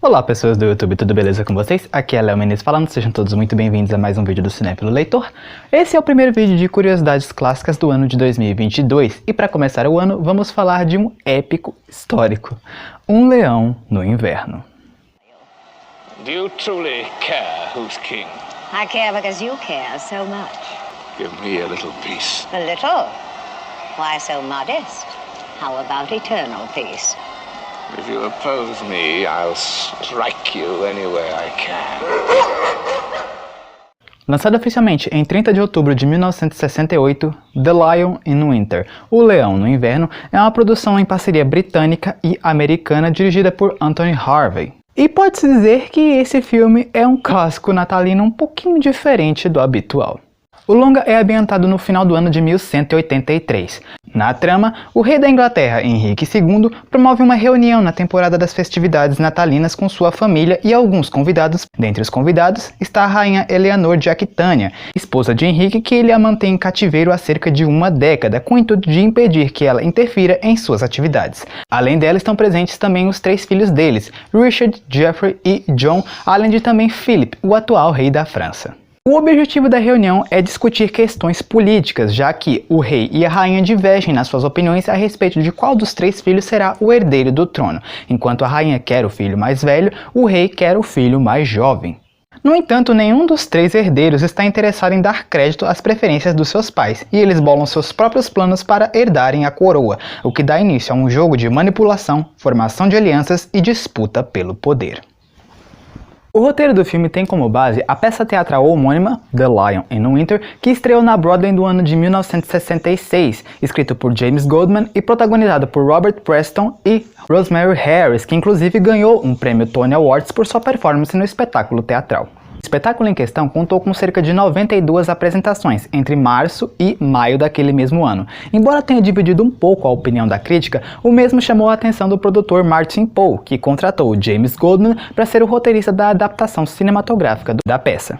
Olá pessoas do YouTube, tudo beleza com vocês? Aqui é Léo Menezes falando, sejam todos muito bem-vindos a mais um vídeo do Cinéfilo Leitor. Esse é o primeiro vídeo de curiosidades clássicas do ano de 2022 e para começar o ano vamos falar de um épico histórico, Um Leão no Inverno. Do you truly care who's king? I care because you care so much. Give me a little peace. A little? Why so modest? How about eternal peace? If you oppose me, I'll strike you anywhere I can. Lançado oficialmente em 30 de outubro de 1968, The Lion in Winter, O Leão no Inverno, é uma produção em parceria britânica e americana dirigida por Anthony Harvey. E pode-se dizer que esse filme é um clássico natalino um pouquinho diferente do habitual. O longa é ambientado no final do ano de 1183. Na trama, o rei da Inglaterra, Henrique II, promove uma reunião na temporada das festividades natalinas com sua família e alguns convidados. Dentre os convidados está a rainha Eleanor de Aquitânia, esposa de Henrique, que ele a mantém em cativeiro há cerca de uma década, com o intuito de impedir que ela interfira em suas atividades. Além dela estão presentes também os três filhos deles, Richard, Geoffrey e John, além de também Philip, o atual rei da França. O objetivo da reunião é discutir questões políticas, já que o rei e a rainha divergem nas suas opiniões a respeito de qual dos três filhos será o herdeiro do trono. Enquanto a rainha quer o filho mais velho, o rei quer o filho mais jovem. No entanto, nenhum dos três herdeiros está interessado em dar crédito às preferências dos seus pais, e eles bolam seus próprios planos para herdarem a coroa, o que dá início a um jogo de manipulação, formação de alianças e disputa pelo poder. O roteiro do filme tem como base a peça teatral homônima, The Lion in Winter, que estreou na Broadway no ano de 1966, escrito por James Goldman e protagonizado por Robert Preston e Rosemary Harris, que inclusive ganhou um prêmio Tony Awards por sua performance no espetáculo teatral. O espetáculo em questão contou com cerca de 92 apresentações entre março e maio daquele mesmo ano. Embora tenha dividido um pouco a opinião da crítica, o mesmo chamou a atenção do produtor Martin Poe, que contratou James Goldman para ser o roteirista da adaptação cinematográfica da peça.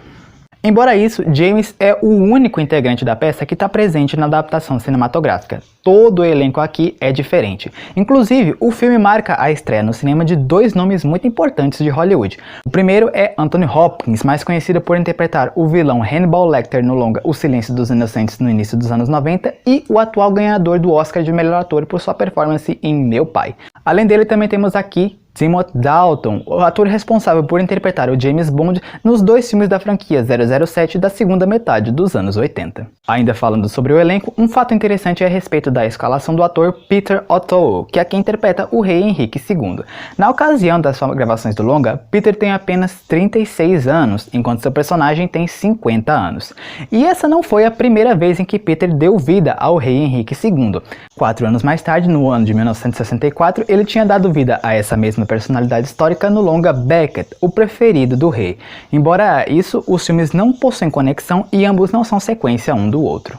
Embora isso, James é o único integrante da peça que está presente na adaptação cinematográfica. Todo o elenco aqui é diferente. Inclusive, o filme marca a estreia no cinema de dois nomes muito importantes de Hollywood. O primeiro é Anthony Hopkins, mais conhecido por interpretar o vilão Hannibal Lecter no longa O Silêncio dos Inocentes no início dos anos 90 e o atual ganhador do Oscar de melhor ator por sua performance em Meu Pai. Além dele, também temos aqui Timothy Dalton, o ator responsável por interpretar o James Bond nos dois filmes da franquia 007 da segunda metade dos anos 80. Ainda falando sobre o elenco, um fato interessante é a respeito da escalação do ator Peter O'Toole, que é quem interpreta o rei Henrique II. Na ocasião das gravações do longa, Peter tem apenas 36 anos, enquanto seu personagem tem 50 anos. E essa não foi a primeira vez em que Peter deu vida ao rei Henrique II. 4 anos mais tarde, no ano de 1964, ele tinha dado vida a essa mesma personalidade histórica no longa Becket, o preferido do rei. Embora isso, os filmes não possuem conexão e ambos não são sequência um do outro.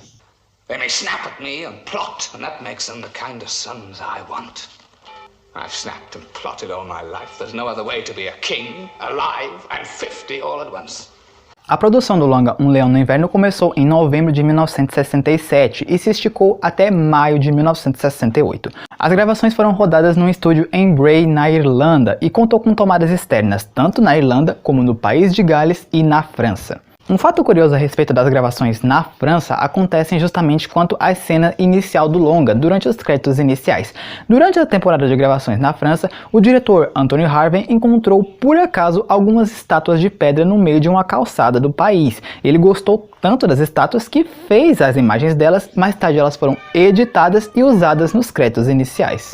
They may snap at me and plot, and that makes them the kind of sons I want. I've snapped and plotted all my life. There's no other way to be a king, alive, and 50 all at once. A produção do longa Um Leão no Inverno começou em novembro de 1967 e se esticou até maio de 1968. As gravações foram rodadas num estúdio em Bray, na Irlanda, e contou com tomadas externas tanto na Irlanda como no país de Gales e na França. Um fato curioso a respeito das gravações na França acontecem justamente quanto à cena inicial do longa, durante os créditos iniciais. Durante a temporada de gravações na França, o diretor Anthony Harvey encontrou por acaso algumas estátuas de pedra no meio de uma calçada do país. Ele gostou tanto das estátuas que fez as imagens delas, mais tarde elas foram editadas e usadas nos créditos iniciais.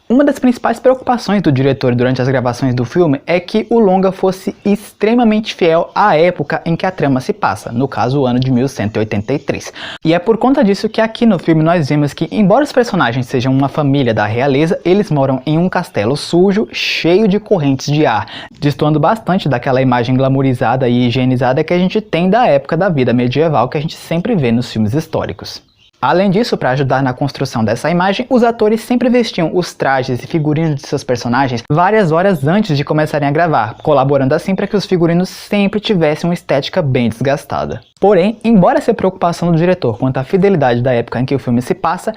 Uma das principais preocupações do diretor durante as gravações do filme é que o longa fosse extremamente fiel à época em que a trama se passa, no caso o ano de 1183. E é por conta disso que aqui no filme nós vemos que, embora os personagens sejam uma família da realeza, eles moram em um castelo sujo, cheio de correntes de ar, destoando bastante daquela imagem glamourizada e higienizada que a gente tem da época da vida medieval que a gente sempre vê nos filmes históricos. Além disso, para ajudar na construção dessa imagem, os atores sempre vestiam os trajes e figurinos de seus personagens várias horas antes de começarem a gravar, colaborando assim para que os figurinos sempre tivessem uma estética bem desgastada. Porém, embora essa preocupação do diretor quanto à fidelidade da época em que o filme se passa,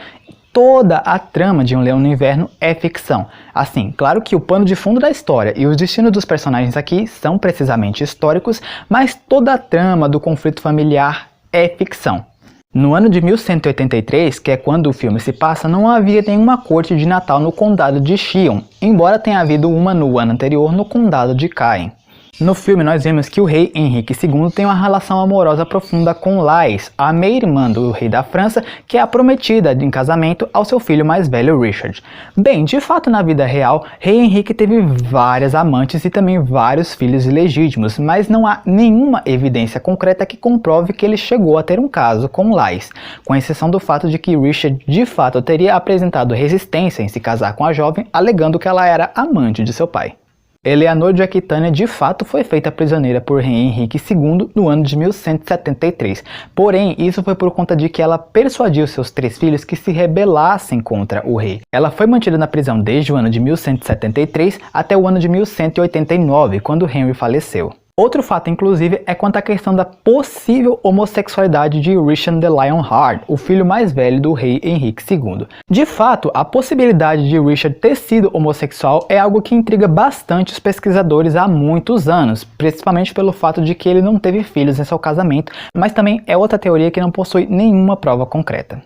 toda a trama de Um Leão no Inverno é ficção. Assim, claro que o pano de fundo da história e os destinos dos personagens aqui são precisamente históricos, mas toda a trama do conflito familiar é ficção. No ano de 1183, que é quando o filme se passa, não havia nenhuma corte de Natal no condado de Shion, embora tenha havido uma no ano anterior no condado de Caen. No filme nós vemos que o rei Henrique II tem uma relação amorosa profunda com Lais, a meia-irmã do rei da França, que é a prometida em casamento ao seu filho mais velho Richard. Bem, de fato na vida real, rei Henrique teve várias amantes e também vários filhos ilegítimos, mas não há nenhuma evidência concreta que comprove que ele chegou a ter um caso com Lais, com exceção do fato de que Richard de fato teria apresentado resistência em se casar com a jovem, alegando que ela era amante de seu pai. Eleanor de Aquitânia de fato foi feita prisioneira por rei Henrique II no ano de 1173, porém isso foi por conta de que ela persuadiu seus 3 filhos que se rebelassem contra o rei. Ela foi mantida na prisão desde o ano de 1173 até o ano de 1189, quando Henry faleceu. Outro fato, inclusive, é quanto à questão da possível homossexualidade de Richard the Lionheart, o filho mais velho do rei Henrique II. De fato, a possibilidade de Richard ter sido homossexual é algo que intriga bastante os pesquisadores há muitos anos, principalmente pelo fato de que ele não teve filhos em seu casamento, mas também é outra teoria que não possui nenhuma prova concreta.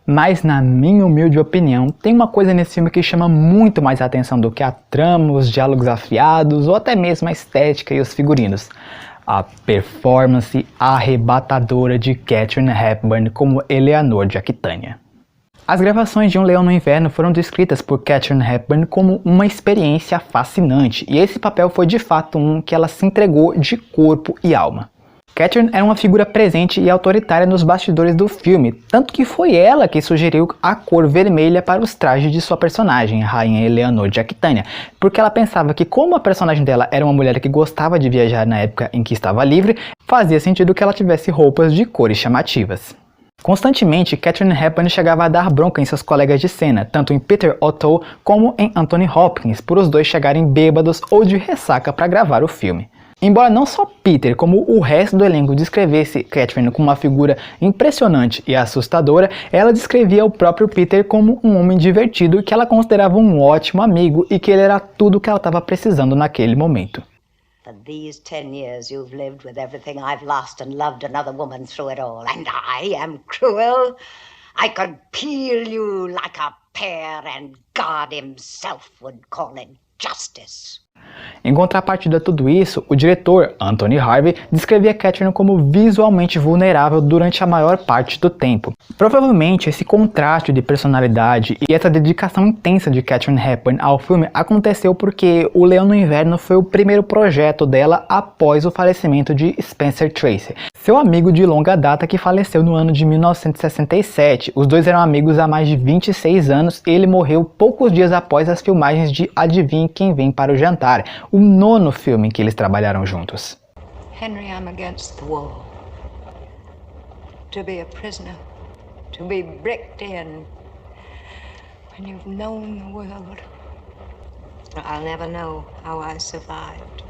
Mas, na minha humilde opinião, tem uma coisa nesse filme que chama muito mais a atenção do que a trama, os diálogos afiados ou até mesmo a estética e os figurinos. A performance arrebatadora de Katharine Hepburn como Eleanor de Aquitânia. As gravações de Um Leão no Inverno foram descritas por Katharine Hepburn como uma experiência fascinante, e esse papel foi de fato um que ela se entregou de corpo e alma. Katharine era uma figura presente e autoritária nos bastidores do filme, tanto que foi ela que sugeriu a cor vermelha para os trajes de sua personagem, a rainha Eleanor de Aquitânia, porque ela pensava que como a personagem dela era uma mulher que gostava de viajar na época em que estava livre, fazia sentido que ela tivesse roupas de cores chamativas. Constantemente, Katharine Hepburn chegava a dar bronca em seus colegas de cena, tanto em Peter O'Toole como em Anthony Hopkins, por os dois chegarem bêbados ou de ressaca para gravar o filme. Embora não só Peter, como o resto do elenco descrevesse Katharine como uma figura impressionante e assustadora, ela descrevia o próprio Peter como um homem divertido que ela considerava um ótimo amigo e que ele era tudo o que ela estava precisando naquele momento. For these 10 years you've lived with everything I've lost and loved another woman through it all. And I am cruel. I could peel you like a pear and God himself would call it justice. Em contrapartida a tudo isso, o diretor, Anthony Harvey, descrevia Katharine como visualmente vulnerável durante a maior parte do tempo. Provavelmente esse contraste de personalidade e essa dedicação intensa de Katharine Hepburn ao filme aconteceu porque O Leão no Inverno foi o primeiro projeto dela após o falecimento de Spencer Tracy, seu amigo de longa data que faleceu no ano de 1967. Os dois eram amigos há mais de 26 anos e ele morreu poucos dias após as filmagens de Adivinhe Quem Vem para o Jantar, o 9º filme em que eles trabalharam juntos. Henry, I'm against the wall. To be a prisoner, to be bricked in, when you've known the world. I'll never know how I survived.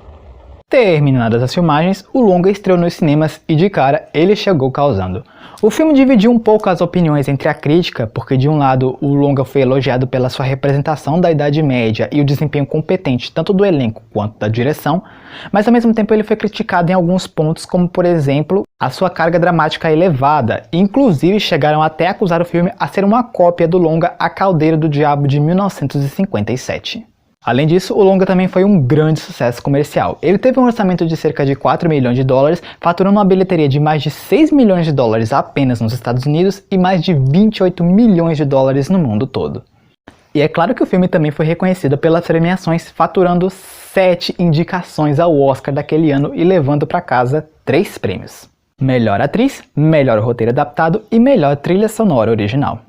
Terminadas as filmagens, o longa estreou nos cinemas e de cara ele chegou causando. O filme dividiu um pouco as opiniões entre a crítica, porque de um lado o longa foi elogiado pela sua representação da Idade Média e o desempenho competente tanto do elenco quanto da direção, mas ao mesmo tempo ele foi criticado em alguns pontos, como por exemplo a sua carga dramática elevada, e inclusive chegaram até a acusar o filme a ser uma cópia do longa A Caldeira do Diabo de 1957. Além disso, o longa também foi um grande sucesso comercial. Ele teve um orçamento de cerca de 4 milhões de dólares, faturando uma bilheteria de mais de 6 milhões de dólares apenas nos Estados Unidos e mais de 28 milhões de dólares no mundo todo. E é claro que o filme também foi reconhecido pelas premiações, faturando 7 indicações ao Oscar daquele ano e levando para casa 3 prêmios: Melhor Atriz, Melhor Roteiro Adaptado e Melhor Trilha Sonora Original.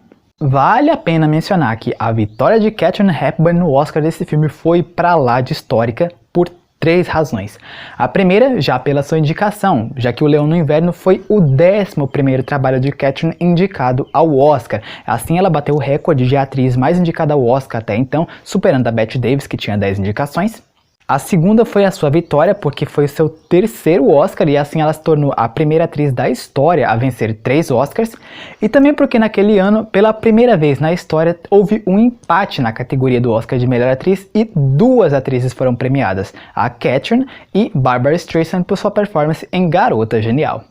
Vale a pena mencionar que a vitória de Katharine Hepburn no Oscar desse filme foi pra lá de histórica por 3 razões. A primeira, já pela sua indicação, já que O Leão no Inverno foi o 11º trabalho de Katharine indicado ao Oscar. Assim ela bateu o recorde de atriz mais indicada ao Oscar até então, superando a Bette Davis, que tinha 10 indicações. A segunda foi a sua vitória, porque foi o seu terceiro Oscar e assim ela se tornou a primeira atriz da história a vencer 3 Oscars. E também porque naquele ano, pela primeira vez na história, houve um empate na categoria do Oscar de melhor atriz e 2 atrizes foram premiadas, a Catherine e Barbara Streisand por sua performance em Garota Genial.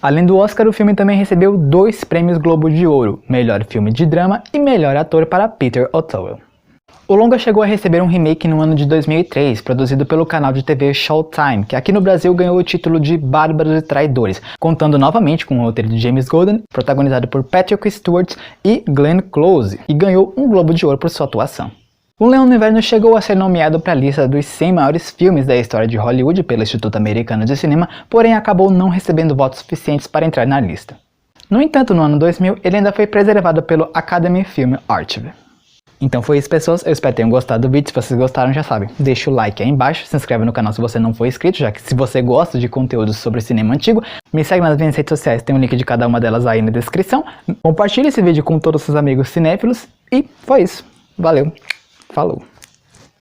Além do Oscar, o filme também recebeu 2 prêmios Globo de Ouro, melhor filme de drama e melhor ator para Peter O'Toole. O longa chegou a receber um remake no ano de 2003, produzido pelo canal de TV Showtime, que aqui no Brasil ganhou o título de Bárbaros e Traidores, contando novamente com o roteiro de James Golden, protagonizado por Patrick Stewart e Glenn Close, e ganhou um Globo de Ouro por sua atuação. O Leão no Inverno chegou a ser nomeado para a lista dos 100 maiores filmes da história de Hollywood pelo Instituto Americano de Cinema, porém acabou não recebendo votos suficientes para entrar na lista. No entanto, no ano 2000, ele ainda foi preservado pelo Academy Film Archive. Então foi isso, pessoas, eu espero que tenham gostado do vídeo. Se vocês gostaram, já sabem, deixa o like aí embaixo, se inscreve no canal se você não for inscrito, já que se você gosta de conteúdo sobre cinema antigo, me segue nas minhas redes sociais, tem um link de cada uma delas aí na descrição. Compartilhe esse vídeo com todos os seus amigos cinéfilos e foi isso. Valeu, falou!